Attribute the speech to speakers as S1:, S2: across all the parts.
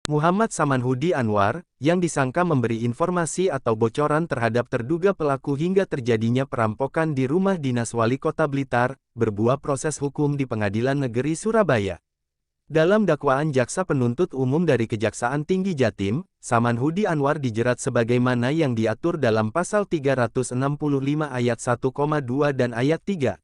S1: Muhammad Samanhudi Anwar, yang disangka memberi informasi atau bocoran terhadap terduga pelaku hingga terjadinya perampokan di rumah dinas Wali Kota Blitar, berbuah proses hukum di Pengadilan Negeri Surabaya. Dalam dakwaan jaksa penuntut umum dari Kejaksaan Tinggi Jatim, Samanhudi Anwar dijerat sebagaimana yang diatur dalam pasal 365 ayat 1,2 dan ayat 3.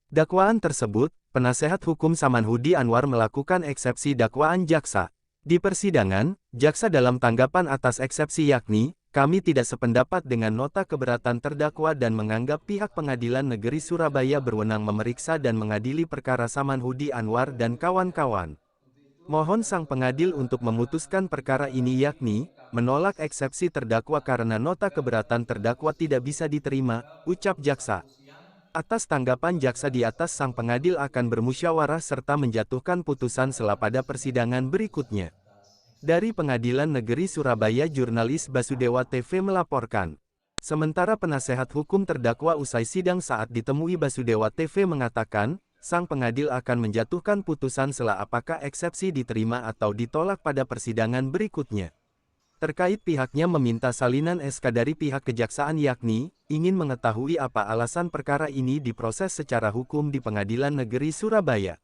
S1: Dakwaan tersebut, penasehat hukum Samanhudi Anwar melakukan eksepsi dakwaan jaksa. Di persidangan, jaksa dalam tanggapan atas eksepsi yakni, kami tidak sependapat dengan nota keberatan terdakwa dan menganggap pihak Pengadilan Negeri Surabaya berwenang memeriksa dan mengadili perkara Samanhudi Anwar dan kawan-kawan. Mohon sang pengadil untuk memutuskan perkara ini yakni, menolak eksepsi terdakwa karena nota keberatan terdakwa tidak bisa diterima, ucap jaksa. Atas tanggapan jaksa di atas, sang pengadil akan bermusyawarah serta menjatuhkan putusan setelah pada persidangan berikutnya. Dari Pengadilan Negeri Surabaya, jurnalis Basudewa TV melaporkan. Sementara penasehat hukum terdakwa usai sidang saat ditemui Basudewa TV mengatakan, sang pengadil akan menjatuhkan putusan setelah apakah eksepsi diterima atau ditolak pada persidangan berikutnya. Terkait pihaknya meminta salinan SK dari pihak kejaksaan yakni, ingin mengetahui apa alasan perkara ini diproses secara hukum di Pengadilan Negeri Surabaya.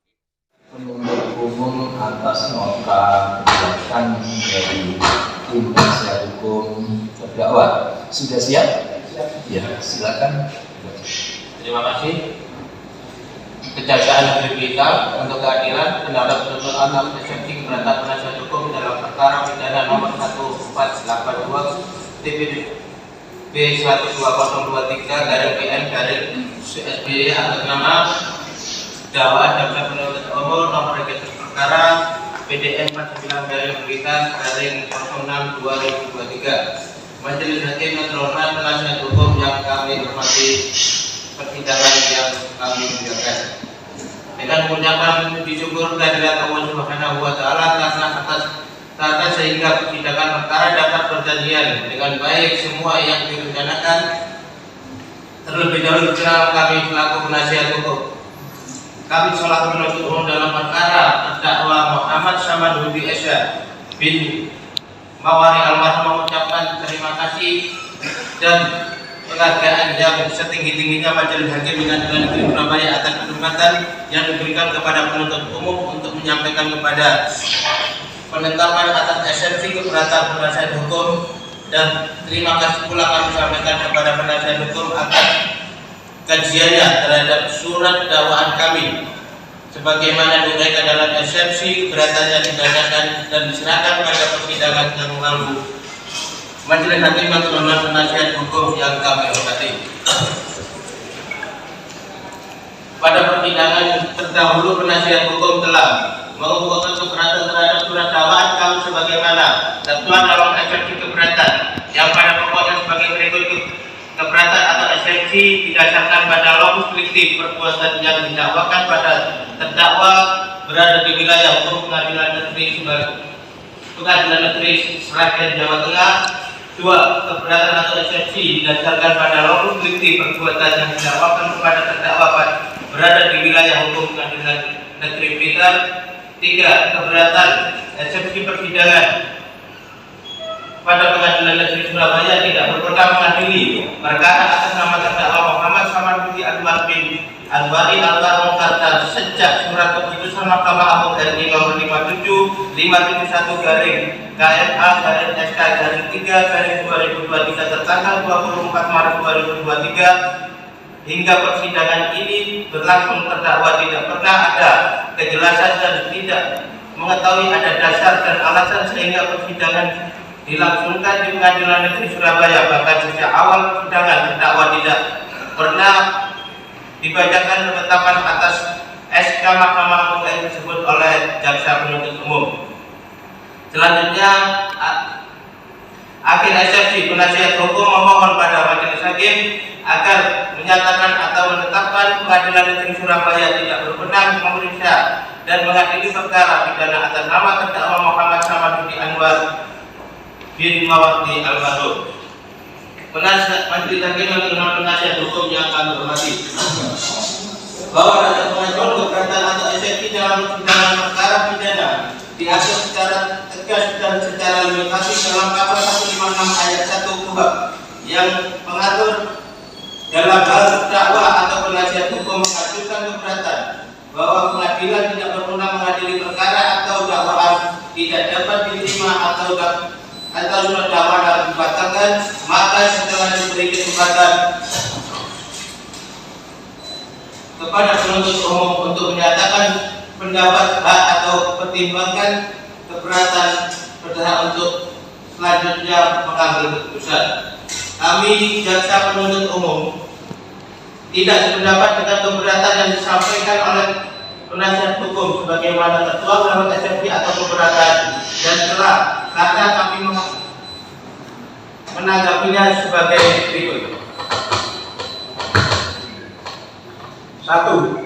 S2: Penuntut umum atas nota keberatan dari tim penasihat hukum terdakwa sudah siap? Ya, silakan.
S3: Terima kasih. Kejaksaan Negeri Blitar untuk keadilan pendapat penuntut atas eksepsi keberatan penasihat hukum dalam perkara pidana nomor 1482 TPB 12023/PN/SBY atas nama dakwaan jaksa penuntut umum nomor register perkara PDN 49/06/2023. Majelis Hakim yang terhormat, penasihat hukum yang kami hormati, persidangan yang kami muliakan. Dengan mengucapkan puji syukur kehadirat Allah Subhanahu wa Ta'ala atas sehingga persidangan perkara dapat berjalan dengan baik. Semua yang direncanakan terlebih dahulu dikenal kami selaku penasihat hukum. Kami selaku penuntut umum dalam perkara terdakwa Muhammad Samanhudi Esa bin Mawari almarhum mengucapkan terima kasih dan penghargaan yang setinggi-tingginya Majelis Hakim Pengadilan Negeri Surabaya atas kesempatan yang diberikan kepada penuntut umum untuk menyampaikan kepada penetapan atas eksepsi keberatan penasihat hukum, dan terima kasih pula kami sampaikan kepada penasihat hukum atas kajiannya terhadap surat dakwaan kami sebagaimana diuraikan dalam eksepsi keberatan yang dibacakan dan diserahkan pada persidangan yang lalu. Majelis Hakim yang terhormat, penasihat hukum yang kami hormati. Pada persidangan terdahulu, penasihat hukum telah mengumpulkan keberatan terhadap surat dakwaan kami sebagaimana tertuang dalam eksepsi keberatan yang pada pokoknya sebagai berikut. Keberatan atau eksepsi didasarkan pada lokus delikti perbuatan yang didakwakan pada terdakwa berada di wilayah hukum Pengadilan Negeri Sragen, Jawa Tengah. 2. Keberatan atau eksepsi didasarkan pada lokus delikti perbuatan yang didakwakan kepada terdakwa berada di wilayah hukum Pengadilan Negeri Blitar. 3. Keberatan eksepsi persidangan pada Pengadilan Negeri Surabaya tidak berwenang mengadili perkara atas nama terdakwa Muhammad Samanhudi Anwar bin Anwari Almarhum sejak surat keputusan Mahkamah Agung RI nomor 575/KMA/SK/3/2023 tertanggal 24 Maret 2023 hingga persidangan ini berlangsung. Terdakwa tidak pernah ada kejelasan dan tidak mengetahui ada dasar dan alasan sehingga persidangan dilangsungkan di Pengadilan Negeri Surabaya. Bahkan sejak awal persidangan terdakwa tidak pernah dibacakan penetapan atas SK Mahkamah Agung tersebut oleh jaksa penuntut umum. Selanjutnya, akhir eksepsi, penasihat hukum memohon pada Majelis Hakim agar menyatakan atau menetapkan Pengadilan Negeri Surabaya tidak berwenang memeriksa dan mengadili perkara pidana atas nama terdakwa Muhammad Samanhudi Anwar bin Mawari almarhum. Majelis Hakim yang terhormat, penasihat hukum yang kami hormati, bahwa ada pengajuan keberatan atau eksepsi dalam persidangan perkara pidana diatur secara tegas ditegaskan secara limitasi dalam pasal 156 ayat 1 KUHP yang mengatur dalam hal dakwah atau penasihat hukum mengajukan keberatan bahwa pengadilan tidak berwenang mengadili perkara atau dakwaan tidak dapat diterima atau surat dakwaan dibatalkan, maka setelah diberi kesempatan kepada penuntut umum untuk menyatakan pendapat hak atau pertimbangan keberatan berhak untuk selanjutnya mengambil keputusan. Kami jaksa penuntut umum tidak sependapat dengan keberatan yang disampaikan oleh penasihat hukum sebagaimana tertuang dalam eksepsi atau keberatan dan telah karena kami menanggapinya sebagai berikut.
S4: 1.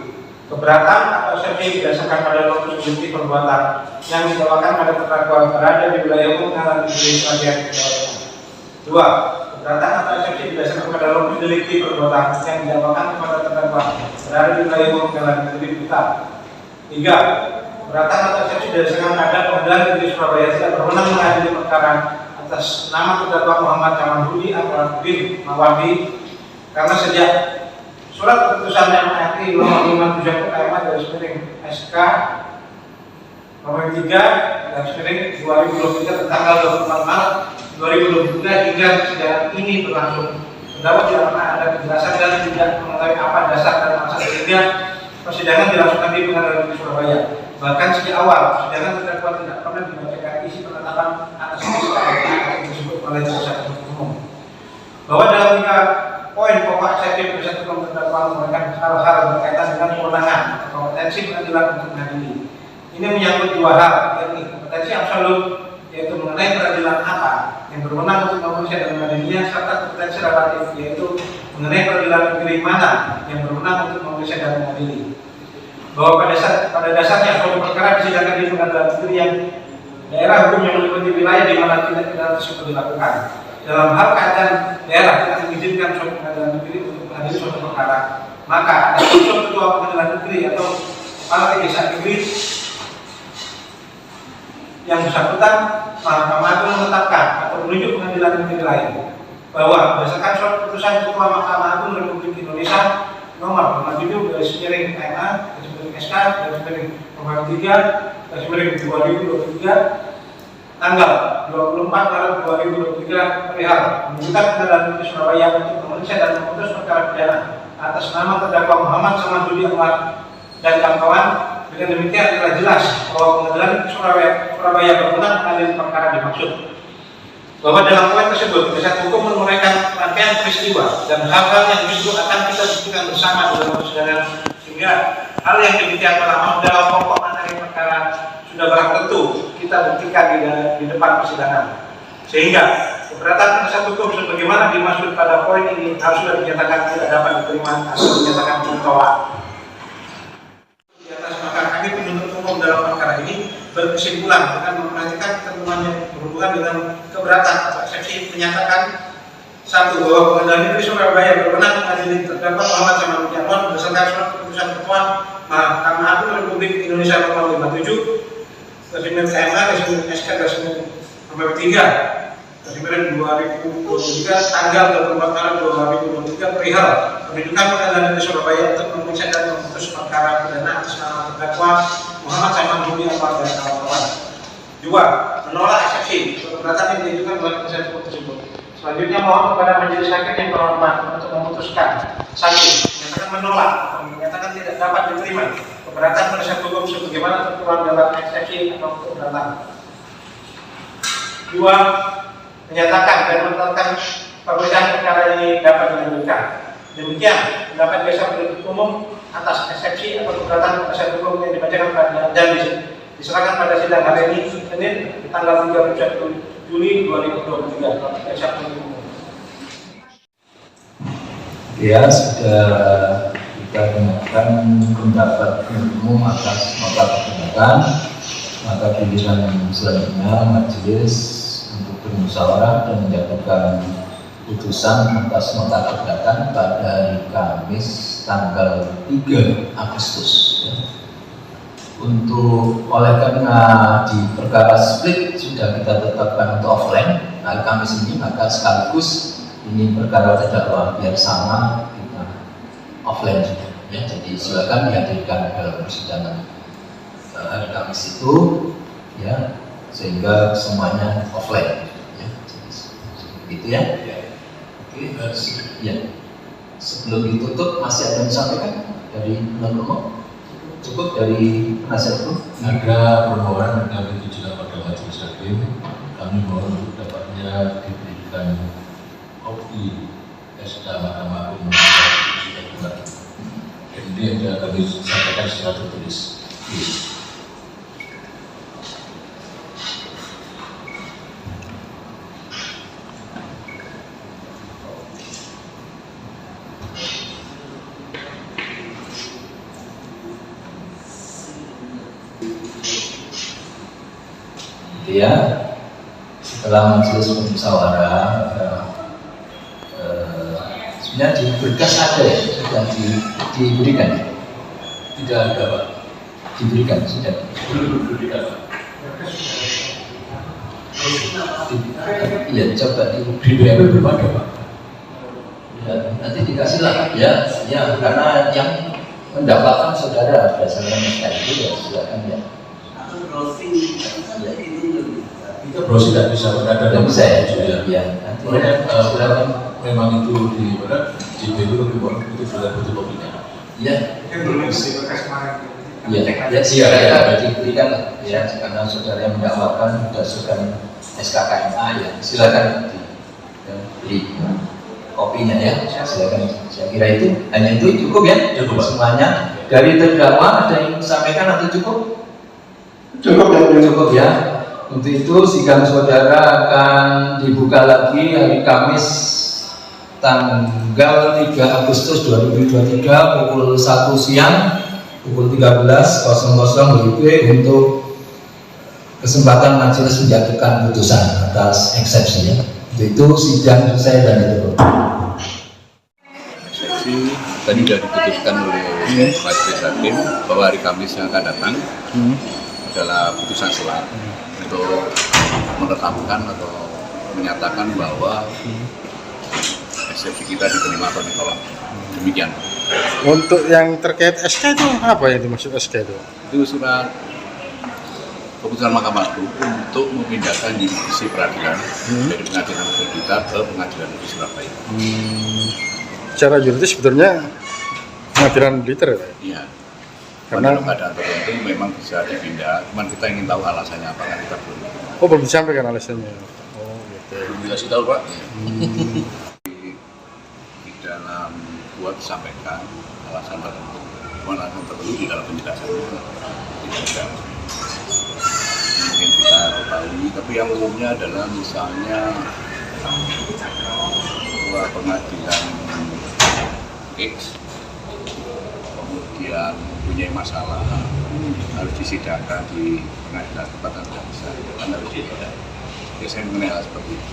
S4: Keberatan atau eksepsi berdasarkan pada lokus bukti perbuatan yang didakwakan pada terdakwa berada di wilayah hukum yang diberi sebagian kedaulatan. 2. Keberatan atau eksepsi berdasarkan pada lokus delikti perbuatan yang didakwakan kepada terdakwa berada di wilayah hukum yang diberi buta. 3. Keberatan atau eksepsi berdasarkan pada Pengadilan Negeri Surabaya tidak berwenang mengadili perkara atas nama terdakwa Muhammad Jamaludin Abdul Mawadi karena sejak surat keputusan MARI nomor 57 KMA SK nomor 3 2023 tanggal 24 Maret 2023 hingga sidang ini berlangsung. Terdapat tidak pernah ada kejelasan dan tidak mengetahui apa dasar dan maksud sehingga persidangan dilangsungkan di Pengadilan Negeri Surabaya. Bahkan sejak awal persidangan terdakwa tidak pernah dibacakan isi penetapan atas SK tersebut oleh jaksa penuntut umum. Bahwa dalam 3 poin pokok eksepsi penasihat hukum terdakwa merupakan hal-hal berkaitan dengan kewenangan atau kompetensi pengadilan untuk mengadili. Ini menyangkut 2 hal, yakni kompetensi absolut, yaitu mengenai peradilan apa yang berwenang untuk memeriksa dan mengadilinya, serta kompetensi relatif, yaitu mengenai peradilan negeri mana yang berwenang untuk memeriksa dan mengadili. Bahwa pada dasarnya suatu perkara disidangkan di pengadilan negeri yang daerah hukum yang meliputi wilayah di mana tindak pidana tersebut dilakukan. Dalam hal keadaan daerah tidak mengizinkan suatu pengadilan negeri untuk mengadili suatu perkara, maka ada unsur ketua pengadilan negeri atau kepala kejaksaan negeri yang bersangkutan Mahkamah Agung menetapkan atau menunjuk pengadilan negeri lain bahwa berdasarkan surat keputusan Ketua Mahkamah Agung Republik Indonesia nomor 57 KMA SK nomor 3 2023 tanggal 24 Maret 2023 perihal menunjukkan Pengadilan Negeri Surabaya untuk memeriksa dan memutus perkara pidana atas nama terdakwa Muhammad Jamaludin dan kawan-kawan. Dengan demikian telah jelas bahwa Pengadilan Negeri Surabaya berwenang mengadili perkara dimaksud. Bahwa dalam poin tersebut penasihat hukum menguraikan rangkaian peristiwa dan hal-hal yang justru akan kita buktikan bersama dalam persidangan, sehingga hal yang demikian telah dalam pokok materi perkara sudah barang tentu kita buktikan di depan persidangan. Sehingga keberatan penasihat hukum sebagaimana dimaksud pada poin ini harus sudah dinyatakan tidak dapat diterima atau dinyatakan ditolak. Di atas maka kami penuntut umum dalam perkara ini berkesimpulan dengan memperhatikan ketentuan yang berhubungan dengan keberatan atau eksepsi menyatakan 1. Bahwa Pengadilan Negeri Surabaya berwenang mengadili terdakwa Muhammad Jamaludin berdasarkan surat keputusan Ketua Mahkamah Agung Republik Indonesia nomor 57 KMA SK nomor 3 2023 tanggal 24 Maret 2023 perihal penunjukan Pengadilan Negeri Surabaya untuk memeriksa dan memutus perkara pidana atas nama terdakwa Muhammad Jamaludin dan kawan-kawan. 2. Menolak eksepsi keberatan yang diajukan oleh penasihat hukum tersebut. Selanjutnya mohon kepada majelis hakim yang terhormat untuk memutuskan. 1. Menyatakan menolak atau menyatakan tidak dapat diterima keberatan penasihat hukum sebagaimana tertuang dalam eksepsi atau keberatan. 2. Menyatakan dan menetapkan pemeriksaan perkara ini dapat dilanjutkan. Demikian pendapat jaksa penuntut umum atas eksepsi atau keberatan penasihat hukum yang dibacakan pada dan diserahkan pada sidang hari ini Senin tanggal 31 Juli 2023. Jaksa penuntut umum.
S2: Ya, sudah kita dengarkan pendapat umum atas nota perdebatan. Maka giliran selanjutnya majelis untuk bermusyawarah dan menjatuhkan putusan atas nota perdebatan pada hari Kamis tanggal 3 Agustus. Untuk oleh karena di perkara split sudah sudah kita tetapkan untuk offline hari Kamis ini, maka sekaligus ini perkara terdakwa biar sama kita offline juga ya. Jadi silakan dihadirkan dalam persidangan hari Kamis itu ya, sehingga semuanya offline ya. Jadi begitu ya. Oke, ya. Sebelum ditutup masih ada yang disampaikan dari penuntut umum? Cukup dari penasihat hukum?
S5: Ada permohonan kami tujukan pada majelis hakim, kami mohon untuk dapatnya diberikan kopi SK Mahkamah Agung sudah bulan. Ini yang kami sampaikan secara tertulis.
S2: Ya, setelah majelis bermusyawarah, sebenarnya di berkas ada ya, sudah diberikan ya?
S5: Tidak ada Pak.
S2: Diberikan sudah.
S5: Belum diberikan Pak.
S2: Iya, coba
S5: Di BAP belum ada Pak.
S2: ya, nanti dikasih lah ya, ya karena yang mendapatkan saudara berdasarkan SK itu ya silakan ya.
S5: Kita browsing tidak bisa berada
S2: Tidak bisa ya,
S5: juga.
S2: ya. Nanti
S5: Silakan. Memang itu di mana? JP itu sudah butuh kopinya.
S2: ya.
S4: Kan belum isi berkas kemarin.
S2: Ya, ya silakan diberikan lah ya, karena saudara yang mendakwakan berdasarkan SKKMA ya, silakan diberi kopinya ya, silakan. Saya kira itu hanya itu cukup ya,
S5: Cukup, Pak.
S2: semuanya. Dari terdakwa ada yang disampaikan atau cukup? Cukup ya. Untuk itu sidang saudara akan dibuka lagi hari Kamis tanggal 3 Agustus 2023 pukul 1 siang pukul 13.00 WIB untuk kesempatan majelis menjatuhkan putusan atas eksepsi ya. Untuk itu sidang saya dan ditutup.
S6: Eksepsi tadi sudah diputuskan oleh majelis hakim bahwa hari Kamis yang akan datang adalah putusan selah untuk menetapkan atau menyatakan bahwa eksepsi kita diterima atau ditolak. Demikian.
S7: Untuk yang terkait SK itu apa yang dimaksud SK itu?
S6: Itu surat keputusan Mahkamah Agung untuk memindahkan jurisdiksi peradilan dari pengadilan negeri kita ke pengadilan negeri Surabaya.
S7: Secara juridis sebetulnya pengadilan militer ya?
S6: Iya.
S7: Karena-
S6: Pada keadaan tertentu memang bisa dipindah, cuman kita ingin tahu alasannya apa, kan kita belum.
S7: Oh, belum disampaikan alasannya. Oh gitu.
S6: Belum dikasih tahu Pak. Di dalam buat disampaikan alasan tertentu, cuman alasan tertentu di dalam penjelasannya tidak ada. Mungkin kita ketahui, tapi yang umumnya adalah misalnya bahwa pengadilan X kemudian mempunyai masalah harus disidangkan di pengadilan tempatan jaksa, kan harus dilihat. Biasanya mengenai hal seperti itu.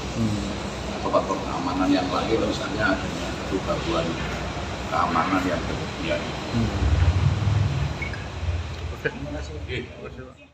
S6: Atau faktor keamanan yang lain, misalnya adanya gangguan keamanan yang berlebihan.
S7: Oke, terima kasih.
S6: Oke, terima kasih, Pak.